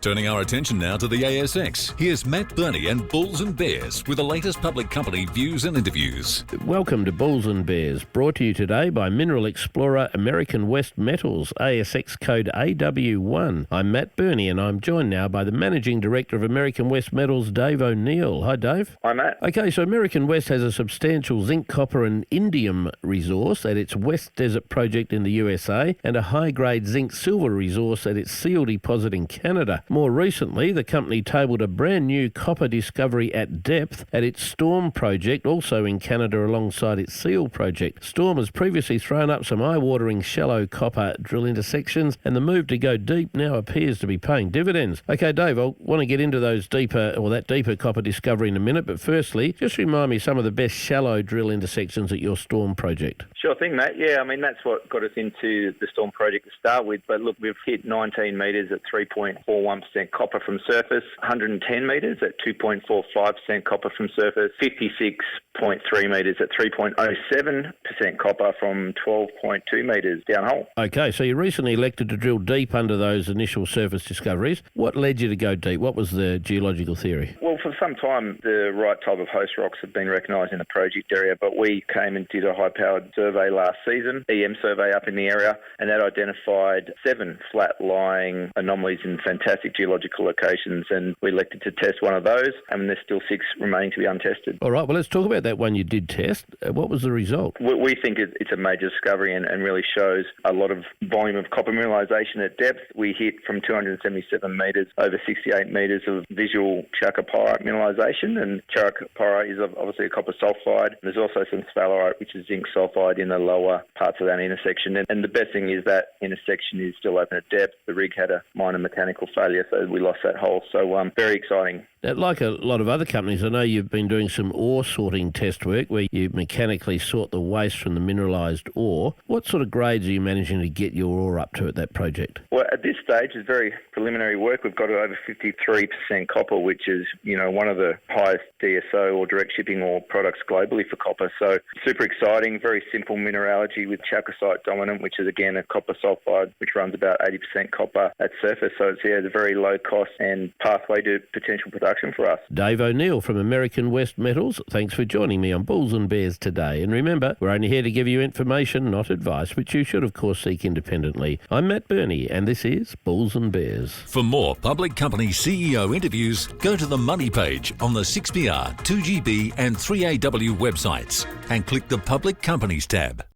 Turning our attention now to the ASX, here's Matt Birney and Bulls and Bears with the latest public company views and interviews. Welcome to Bulls and Bears, brought to you today by Mineral Explorer American West Metals, ASX code AW1. I'm Matt Birney and I'm joined now by the Managing Director of American West Metals, Dave O'Neill. Hi, Dave. Hi, Matt. Okay, so American West has a substantial zinc, copper and indium resource at its West Desert project in the USA and a high-grade zinc-silver resource at its Seal deposit in Canada. More recently, the company tabled a brand new copper discovery at depth at its Storm project, also in Canada alongside its Seal project. Storm has previously thrown up some eye-watering shallow copper drill intersections, and the move to go deep now appears to be paying dividends. Okay, Dave, I want to get into that deeper copper discovery in a minute, but firstly, just remind me some of the best shallow drill intersections at your Storm project. Sure thing, Matt. Yeah, I mean, that's what got us into the Storm project to start with. But look, we've hit 19 metres at 3.41% copper from surface, 110 metres at 2.45% copper from surface, 56.3 metres at 3.07% copper from 12.2 metres downhole. Okay, so you recently elected to drill deep under those initial surface discoveries. What led you to go deep? What was the geological theory? Well, for some time, the right type of host rocks have been recognised in the project area, but we came and did a high-powered survey last season, EM survey up in the area, and that identified 7 flat-lying anomalies in fantastic geological locations, and we elected to test one of those, and there's still 6 remaining to be untested. All right, well, let's talk about that one you did test. What was the result? We think it's a major discovery and really shows a lot of volume of copper mineralisation at depth. We hit from 277 metres over 68 metres of visual chalcopyrite mineralisation, and chalcopyrite is obviously a copper sulfide. There's also some sphalerite, which is zinc sulfide in the lower parts of that intersection. And the best thing is that intersection is still open at depth. The rig had a minor mechanical failure, so we lost that hole. So very exciting. Now, like a lot of other companies, I know you've been doing some ore sorting test work where you mechanically sort the waste from the mineralised ore. What sort of grades are you managing to get your ore up to at that project? Well, at this stage, it's very preliminary work. We've got over 53% copper, which is, one of the highest DSO or direct shipping ore products globally for copper. So super exciting, very simple mineralogy with chalcocite dominant, which is again a copper sulfide, which runs about 80% copper at surface. So it's a very low cost and pathway to potential production for us. Dave O'Neill from American West Metals, thanks for joining me on Bulls and Bears today. And remember, we're only here to give you information, not advice, which you should of course seek independently. I'm Matt Birney and this is Bulls and Bears. For more public company CEO interviews, go to the Money page on the 6PR, 2GB and 3AW websites and click the Public Companies tab.